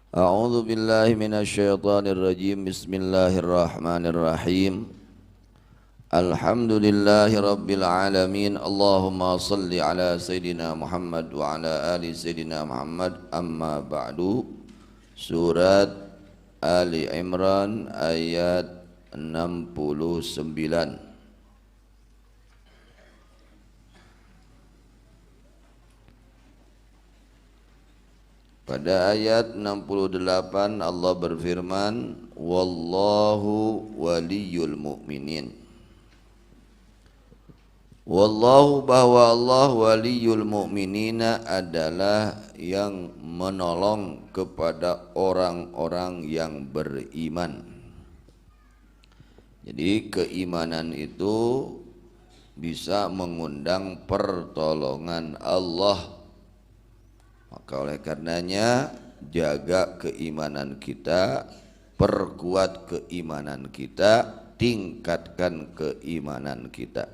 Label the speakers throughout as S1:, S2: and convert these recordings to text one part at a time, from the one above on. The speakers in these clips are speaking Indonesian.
S1: A'udzu billahi minasyaitonir rajim. Bismillahirrahmanirrahim. Alhamdulillahi rabbil alamin. Allahumma salli ala sayidina Muhammad wa ala ali sayidina Muhammad. Amma ba'du. Surat Ali Imran ayat 69. Pada ayat 68 Allah berfirman, Wallahu waliyul mu'minin. Wallahu, bahwa Allah waliyul mu'minina adalah yang menolong kepada orang-orang yang beriman. Jadi keimanan itu bisa mengundang pertolongan Allah. Maka oleh karenanya jaga keimanan kita, perkuat keimanan kita, tingkatkan keimanan kita.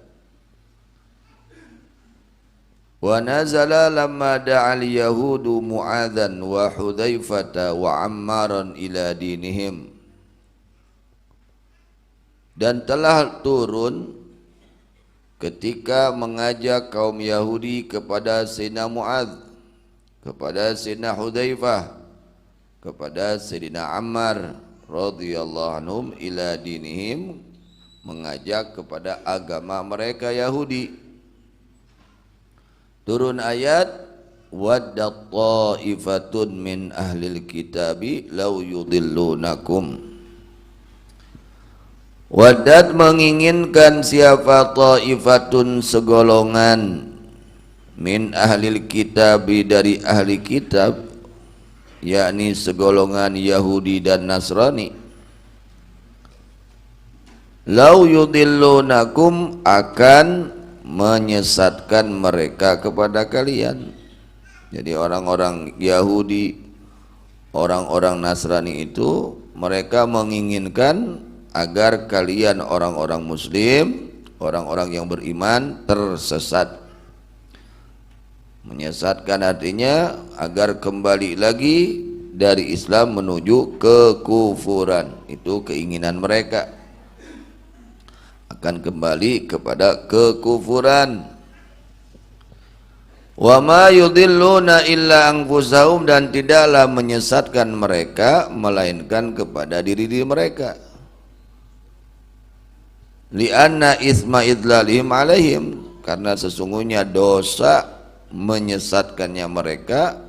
S1: Wa nazala lamma da'al yahudu Mu'adzan wa Hudzaifata wa Ammaran ila dinihim. Dan telah turun ketika mengajak kaum Yahudi kepada Sayyidina Mu'adz, kepada Sayyidina Hudzaifah, kepada Sayyidina Ammar radhiyallahu anhum ila dinihim, mengajak kepada agama mereka Yahudi. Turun ayat wadda ta'ifatun min ahlil kitabi law yudillunakum. Wadad menginginkan siapa ta'ifatun segolongan min ahlil kitabi dari ahli kitab, yakni segolongan Yahudi dan Nasrani, lau yudillunakum, akan menyesatkan mereka kepada kalian. Jadi orang-orang Yahudi, orang-orang Nasrani itu mereka menginginkan agar kalian orang-orang muslim, orang-orang yang beriman tersesat. Menyesatkan artinya agar kembali lagi dari Islam menuju kekufuran. Itu keinginan mereka, akan kembali kepada kekufuran. Wa ma yudilluna illa anfusahum, dan tidaklah menyesatkan mereka melainkan kepada diri mereka. Lianna itsma idlalihim alaihim, karena sesungguhnya dosa menyesatkannya mereka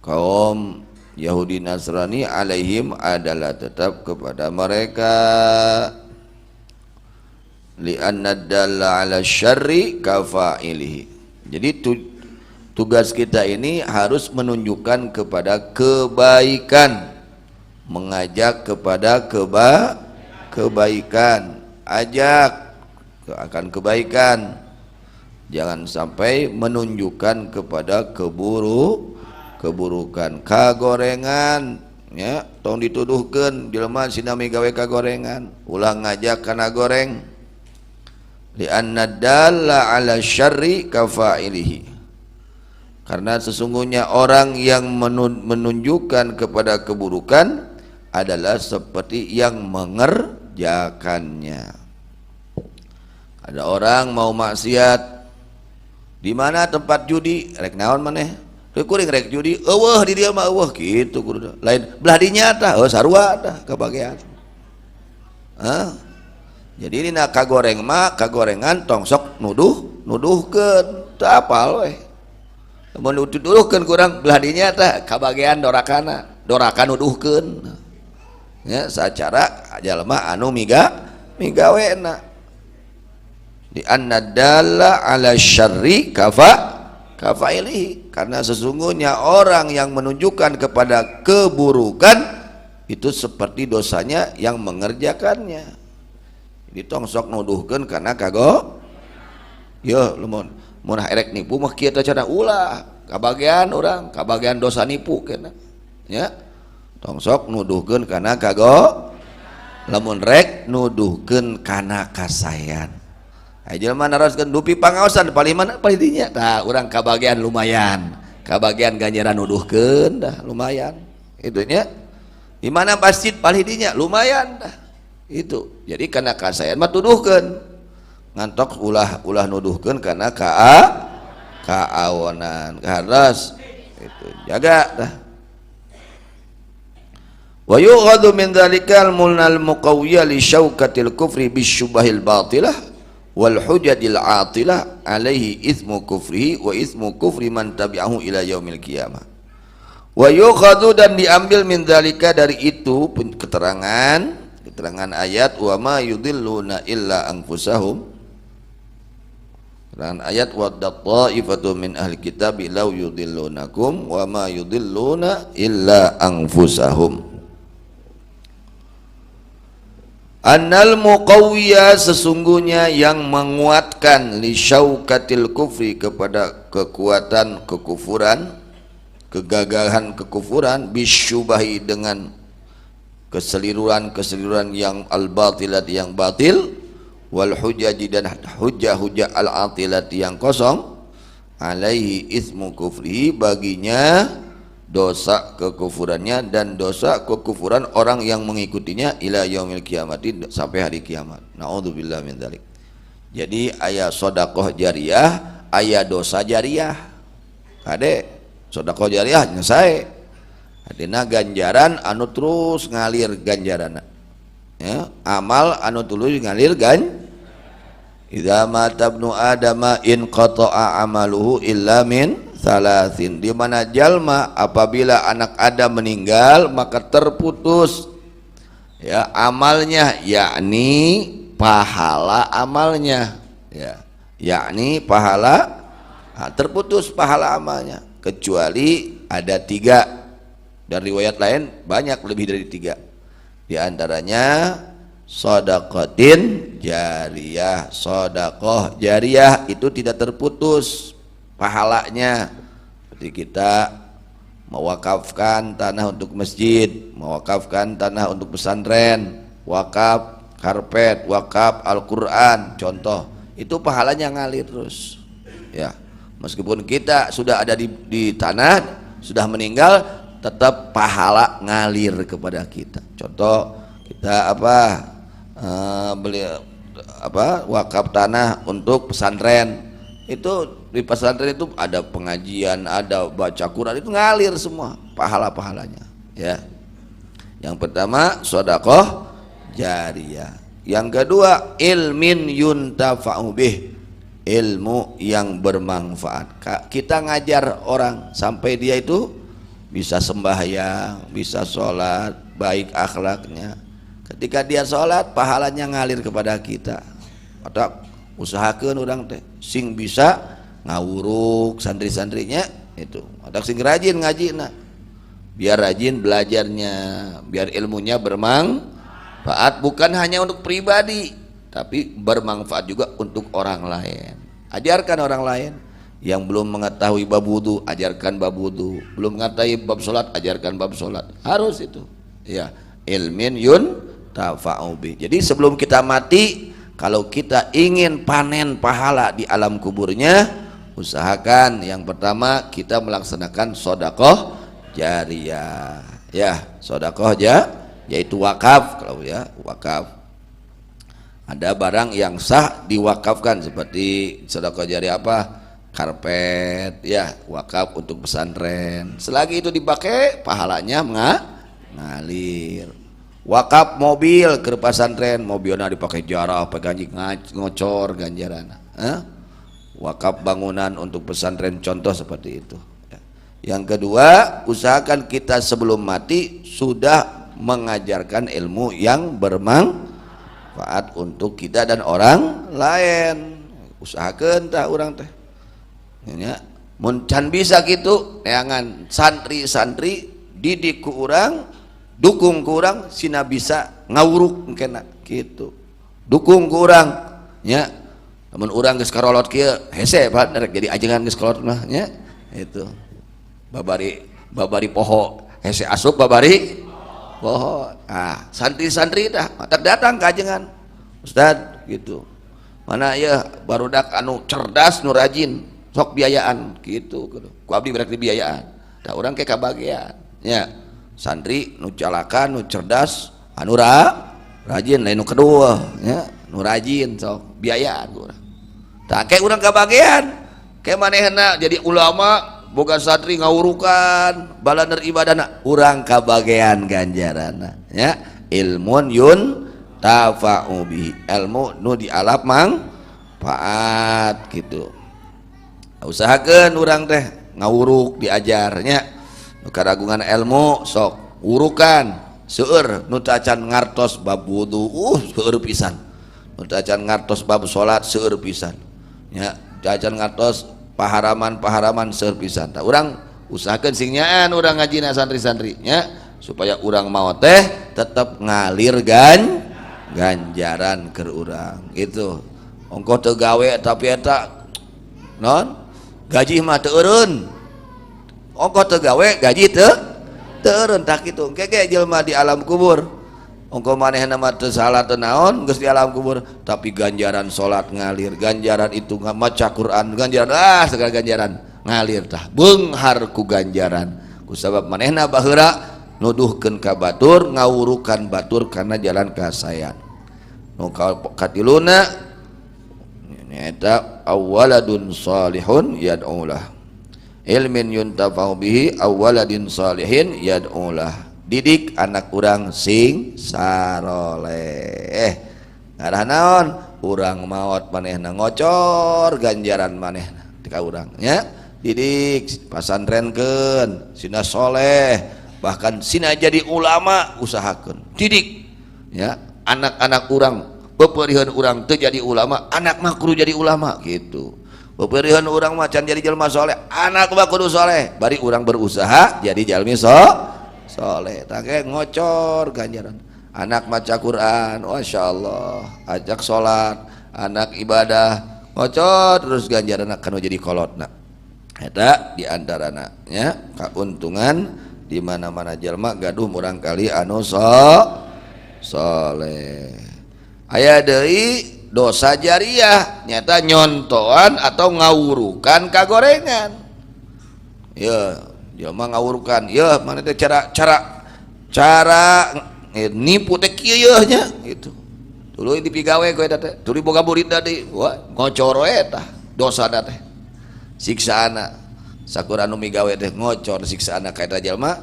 S1: kaum Yahudi Nasrani alaihim adalah tetap kepada mereka. Li'anna dalla ala syarri kafa'ilihi. Jadi tugas kita ini harus menunjukkan kepada kebaikan, mengajak kepada kebaikan, ajak akan kebaikan. Jangan sampai menunjukkan kepada keburukan, kagorengan, ya, tong dituduhkeun jelema sinami gawe kagorengan, ulah ngajak kana goreng. Li'anna dalla ala syarri kafa'ilihi, karena sesungguhnya orang yang menunjukkan kepada keburukan adalah seperti yang mengerjakannya. Ada orang mau maksiat, di mana tempat judi, rek naon maneh, kuring rek judi, eueuh di dieu mah eueuh kitu kudu. Lain belah dinya tah, sarua tah kabagean. Jadi dina kagoreng mah, kagorengan tong sok nuduhkeun, teu apal we. Mun nuduhkeun kurang belah dinya tah kabagean dorakana nuduhkeun. Ya, sacara jalma anu migawena. Di anna dalla ala syarri kafa'ilihi, karena sesungguhnya orang yang menunjukkan kepada keburukan itu seperti dosanya yang mengerjakannya. Jadi tong sok nuduhkeun karena yo mun erek nipu mah kieu teh cenah ulah kabagean urang, kabagean dosa nipu kena. Ya. Tong sok nuduhkeun karena lamun rek nuduhkeun kana kasayan. Jelema naroskeun dupi pangaosan paling mana paling dinya tah urang kabagean lumayan, kabagean ganjaran nuduhkeun dah lumayan itunya di mana masjid palhidinya lumayan dah itu. Jadi karena kasayan mah tuduhkeun ngantok ulah nuduhkeun karena kaawonan harus itu jaga dah. Wa yughadu min dzalikal mulnal muqawwiya li syaukatil kufri bisyubahil batilah wal hujajil atilah alaihi itsmu kufrihi wa itsmu kufri man tabi'ahu ila yaumil qiyamah. Wa yukhadhu dan diambil min dzalika dari itu keterangan ayat wa ma yudilluna illa anfusahum, keterangan ayat wa ta'ifatu min ahli kitab law yudillunakum wa ma yudilluna illa anfusahum. Annal muqawwiya sesungguhnya yang menguatkan li syaukatil kufri kepada kekuatan kekufuran, kegagahan kekufuran, bisyubahi dengan keseliruan yang al-batilat yang batil, wal hujaji dan hujah-hujah al-atilat yang kosong, alaihi ismu kufri baginya dosa kekufurannya dan dosa kekufuran orang yang mengikutinya ila yaumil qiyamati sampai hari kiamat. Naudzubillah min dzalik. Jadi aya sedekah jariyah, aya dosa jariyah. Kade sedekah jariyah nya sae. Adina ganjaran anu terus ngalir ganjaranna. Ya, amal anu tulus ngalir idza mata ibnu adama in qata'a amaluhu illa min salasin, di mana jalma apabila anak Adam meninggal maka terputus ya amalnya, yakni pahala amalnya, ya yakni pahala terputus pahala amalnya, kecuali ada 3 dan riwayat lain banyak lebih dari 3, di antaranya shadaqatin jariyah. Shadaqah jariyah itu tidak terputus pahalanya, seperti kita mewakafkan tanah untuk masjid, mewakafkan tanah untuk pesantren, wakaf karpet, wakaf Al-Quran, contoh itu pahalanya ngalir terus ya, meskipun kita sudah ada di tanah, sudah meninggal, tetap pahala ngalir kepada kita. Contoh kita beli wakaf tanah untuk pesantren, itu di pesantren itu ada pengajian, ada baca Quran, itu ngalir semua pahala-pahalanya ya. Yang pertama sedekah jariyah, yang kedua ilmin yuntafa'u bih, ilmu yang bermanfaat. Kita ngajar orang sampai dia itu bisa sembahyang, bisa sholat, baik akhlaknya. Ketika dia sholat pahalanya ngalir kepada kita. Atau usahakeun orang teh sing bisa ngawuruk santri-santrinya itu, ada sing rajin ngaji, biar rajin belajarnya, biar ilmunya bermanfaat, bukan hanya untuk pribadi tapi bermanfaat juga untuk orang lain. Ajarkan orang lain yang belum mengetahui bab wudu, ajarkan bab wudu, belum mengetahui bab sholat, ajarkan bab sholat, harus itu ya, ilmin yun tafa'ubi. Jadi sebelum kita mati, kalau kita ingin panen pahala di alam kuburnya, usahakan yang pertama kita melaksanakan sedekah jariyah ya, sedekah yaitu wakaf. Kalau ya wakaf, ada barang yang sah diwakafkan seperti sedekah jariyah karpet ya, wakaf untuk pesantren, selagi itu dipakai pahalanya ngalir. Wakaf mobil ke pesantren, mobilnya dipakai jarah, pakai ngocor ganjaran. Wakaf bangunan untuk pesantren, contoh seperti itu. Yang kedua, usahakan kita sebelum mati sudah mengajarkan ilmu yang bermanfaat untuk kita dan orang lain. Usahakan tak orang teh ya, mun can bisa gitu neangan santri-santri didik ku urang, dukung ku urang sina bisa ngawuruk kena gitu, dukung ku urang ya. Namun urang geus karolot kieu hese partner jadi ajengan geus kolot mah nya itu babari poho hese asup babari poho. Santri-santri dah matak datang ke ajengan Ustad gitu, mana ya barudak anu cerdas nu rajin sok biayaan gitu ku abdi berarti biayaan, da urang ke kabagian nya santri nu calakan nu cerdas anu rajin lain nu kedua ya nu rajin sok biayaan urang tah ke urang kabagean ke manehna jadi ulama boga santri ngawurukan balaner ibadahna urang kabagean ganjarana ya ilmun yun tafa'u bihi ilmu nu dialap manfaat gitu usahakeun urang teh ngawuruk diajarnya nu karagungan ilmu sok urukan seueur nu teu acan ngartos bab wudu seueur pisan nu teu acan ngartos bab salat seueur pisan nya teu acan ngartos paharaman seueur pisan tah urang usahakeun sing nyaan urang ngajina santri-santri nya supaya urang mau teh tetep ngalir ganjaran keur urang gitu ongko teu gawe tapi eta non gaji mah teu eureun ongko teu gawe gaji teu eureun tak kitu keke jelema di alam kubur ongko manehna mah teu salat teu naon geus di alam kubur tapi ganjaran salat ngalir ganjaran itu maca Quran ganjaran segala ganjaran ngalir tah beunghar ku ganjaran kusabab manehna baheura nuduhkeun ka batur ngawurukan batur kana jalan kasayan nu katiluna nyaeta awwaladun salihun yad'ulah ilmin yuntafa'u bihi awwaladin salihin yad'ulah didik anak urang sing saroleh ngarah naon urang maot manehna ngocor ganjaran manehna tika urang nya didik pasantrenkeun sina soleh bahkan sina jadi ulama usahakeun didik ya anak-anak urang beperihan urang teu jadi ulama anak mah kudu jadi ulama gitu beperihan urang mah can jadi jelema soleh anak mah kudu soleh bari urang berusaha jadi jalmi soleh tah ge ngocor ganjaran anak maca Quran masyaallah ajak salat anak ibadah ngocor terus ganjaran kana jadi kolotna eta di antarana nya kauntungan di mana-mana jelema gaduh murang kali anu soleh aya deui dosa jariah nyata nyontoan atau ngawurukan kagorengan ya jelema ngawurukan ya mana teh cara nipu teh kieu nya gitu tuluy dipigawe ku eta teh tuluy boga murid tadi wah ngocor eta dosa teh siksaana sakur anu migawe teh ngocor siksaana ka eta jelema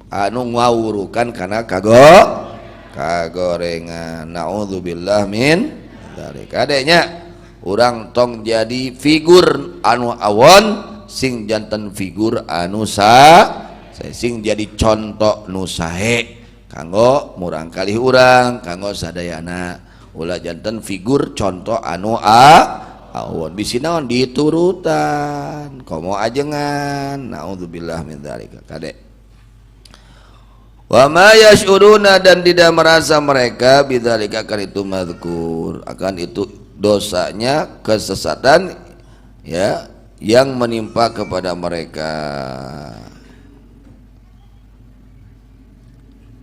S1: anu ngawurukan kana kagorengan naudzubillah min dzalik adanya urang tong jadi figur anu awon sing janten figur anu sing jadi contoh nu sae kanggo murang kalih urang kanggo sadayana ulah janten figur contoh anu awon bisi naon diturutan komo ajengan naudzubillah min dzalik kade wa ma yashuruna dan tidak merasa mereka bidzalika akan itu mazkur akan itu dosanya kesesatan ya yang menimpa kepada mereka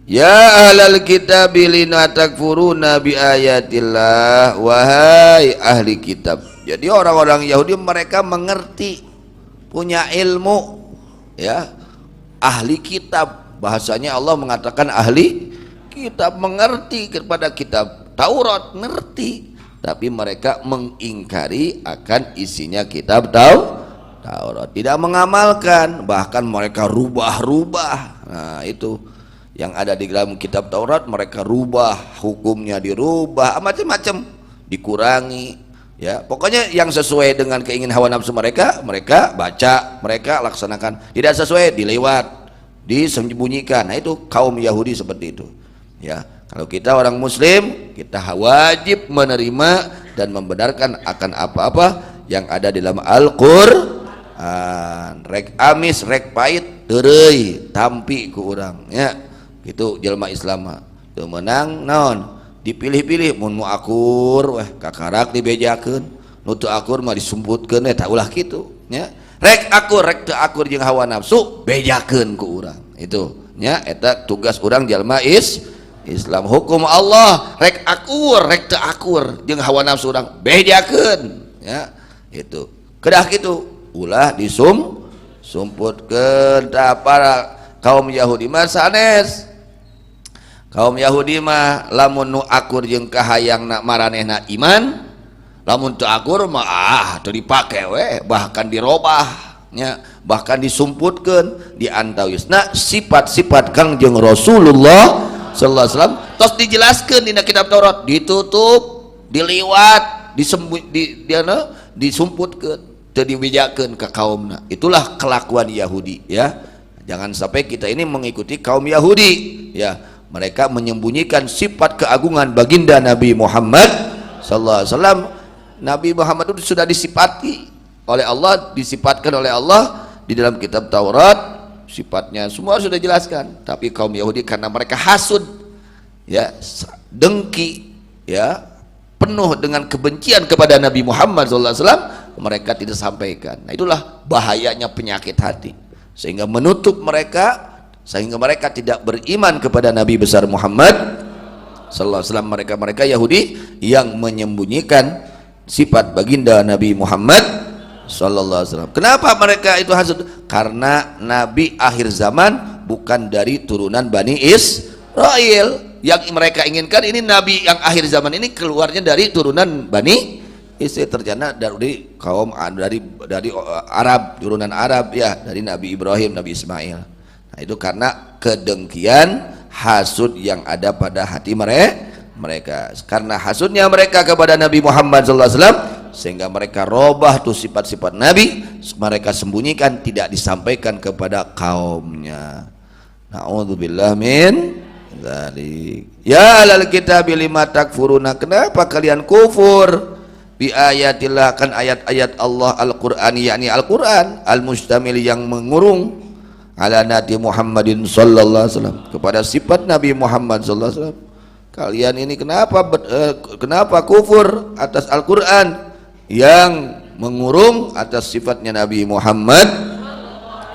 S1: ya ahlal kitab lina takfuruna bi ayatillah wahai ahli kitab jadi orang-orang Yahudi mereka mengerti punya ilmu ya ahli kitab bahasanya Allah mengatakan ahli kitab mengerti kepada kitab Taurat ngerti tapi mereka mengingkari akan isinya kitab Taurat tidak mengamalkan bahkan mereka rubah-rubah nah itu yang ada di dalam kitab Taurat mereka rubah hukumnya dirubah macam-macam dikurangi ya pokoknya yang sesuai dengan keinginan hawa nafsu mereka baca mereka laksanakan tidak sesuai dilewat disembunyikan nah itu kaum Yahudi seperti itu ya kalau kita orang muslim kita wajib menerima dan membenarkan akan apa-apa yang ada di dalam Al-Qur'an rek amis rek pait teureui tampi ku urang ya gitu jelema Islam mah teu meunang naon dipilih-pilih mun nu akur weh kakarak dibejakeun nu teu akur mah disumputkeun eta ulah kitu nya rek akur rek teu akur jeung hawa nafsu bejakeun ku urang itu nya eta tugas urang jalma Islam hukum Allah rek akur rek teu akur jeung hawa nafsu urang bejakeun ya itu kedah kitu ulah disumputkeun tah para kaum Yahudi mah sanes. Kaum Yahudi mah lamun nu akur jeung kahayangna maranehna iman, lamun teu akur mah teu dipake we, bahkan dirobahnya, bahkan disumputkeun di antawisna sifat-sifat Kangjeng Rasulullah sallallahu alaihi wasallam tos dijelaskeun dina kitab Taurat, ditutup, diliwat, disumputkeun, teu diwijakeun ka kaumna. Itulah kelakuan Yahudi ya. Jangan sampai kita ini mengikuti kaum Yahudi ya. Mereka menyembunyikan sifat keagungan baginda Nabi Muhammad sallallahu alaihi wasallam. Nabi Muhammad itu sudah disifati oleh Allah, disifatkan oleh Allah di dalam kitab Taurat, sifatnya semua sudah jelaskan. Tapi kaum Yahudi karena mereka hasud ya, dengki ya, penuh dengan kebencian kepada Nabi Muhammad sallallahu alaihi wasallam, mereka tidak sampaikan. Nah, itulah bahayanya penyakit hati, sehingga menutup mereka, sehingga mereka tidak beriman kepada Nabi besar Muhammad sallallahu alaihi wasallam. Mereka Yahudi yang menyembunyikan sifat baginda Nabi Muhammad sallallahu alaihi wasallam. Kenapa mereka itu hasud? Karena Nabi akhir zaman bukan dari turunan Bani Israel. Yang mereka inginkan ini Nabi yang akhir zaman ini keluarnya dari turunan Bani Israel, ternyata dari kaum dari Arab, turunan Arab ya, dari Nabi Ibrahim, Nabi Ismail. Nah, itu karena kedengkian, hasud yang ada pada hati mereka. Karena hasudnya mereka kepada Nabi Muhammad SAW, sehingga mereka robah tuh sifat-sifat Nabi, mereka sembunyikan, tidak disampaikan kepada kaumnya. Na'udzubillah min dzalik. Ya alal kitab lima takfuruna, kenapa kalian kufur bi ayatillah, kan ayat-ayat Allah Al-Qur'an, yakni Al-Qur'an al-mustamil yang mengurung ala nati Muhammadin sallallahu alaihi wasallam, kepada sifat Nabi Muhammad sallallahu alaihi wasallam. Kalian ini kenapa kufur atas Al-Qur'an yang mengurung atas sifatnya Nabi Muhammad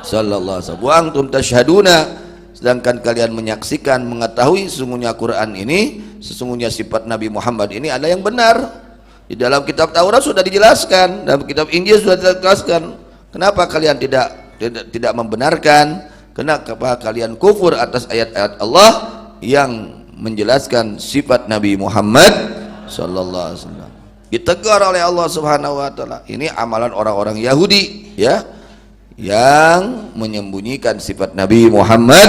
S1: sallallahu alaihi wasallam. Wa antum tasyhaduna, sedangkan kalian menyaksikan, mengetahui sesungguhnya Quran ini, sesungguhnya sifat Nabi Muhammad ini ada yang benar. Di dalam kitab Taurat sudah dijelaskan, dalam kitab Injil sudah dijelaskan. Kenapa kalian tidak membenarkan? Kenapa kalian kufur atas ayat-ayat Allah yang menjelaskan sifat Nabi Muhammad sallallahu alaihi wasallam? Ditegur oleh Allah Subhanahu wa taala. Ini amalan orang-orang Yahudi ya, yang menyembunyikan sifat Nabi Muhammad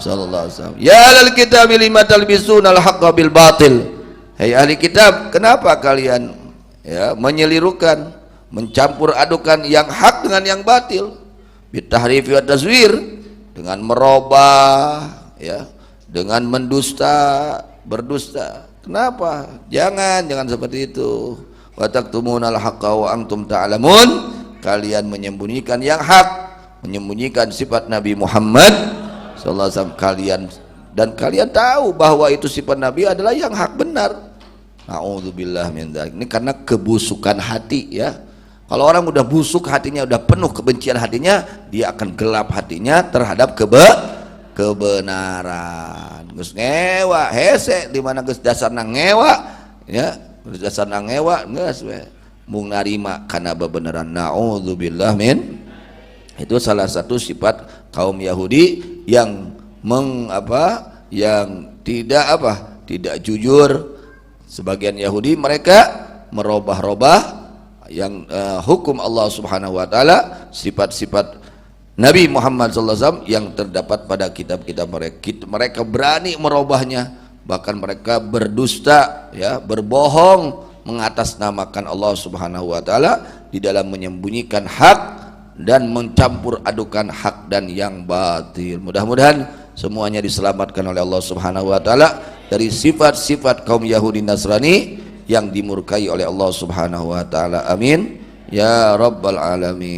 S1: sallallahu alaihi wasallam. Ya ahlal kitab lima talbisuna al-haqqa bil batil. Hai ahli kitab, kenapa kalian ya menyelirukan, mencampur adukan yang hak dengan yang batil? Bitahrifi wa tazwir, dengan merubah ya, dengan mendusta, berdusta. Kenapa? Jangan seperti itu. Wa taktumunal haqqa wa antum ta'lamun, kalian menyembunyikan yang hak, menyembunyikan sifat Nabi Muhammad sallallahu alaihi wasallam, kalian tahu bahwa itu sifat Nabi adalah yang hak benar. Na'udzubillah min dzalik. Ini karena kebusukan hati ya. Kalau orang udah busuk hatinya, udah penuh kebencian hatinya, dia akan gelap hatinya terhadap kebenaran. Geus ngewa hese di mana geus dasarna ngewa ya, geus dasarna ngewa geus we mung narima kana bebenaran. Na'udzubillah min. Itu salah satu sifat kaum Yahudi yang yang tidak jujur. Sebagian Yahudi mereka merubah-rubah yang hukum Allah Subhanahu wa taala, sifat-sifat Nabi Muhammad sallallahu alaihi wasallam yang terdapat pada kitab-kitab mereka. Mereka berani merubahnya, bahkan mereka berdusta ya, berbohong, mengatasnamakan Allah Subhanahu wa taala di dalam menyembunyikan hak dan mencampur adukan hak dan yang batil. Mudah-mudahan semuanya diselamatkan oleh Allah Subhanahu wa taala dari sifat-sifat kaum Yahudi Nasrani yang dimurkai oleh Allah Subhanahu wa taala. Amin ya rabbal alamin.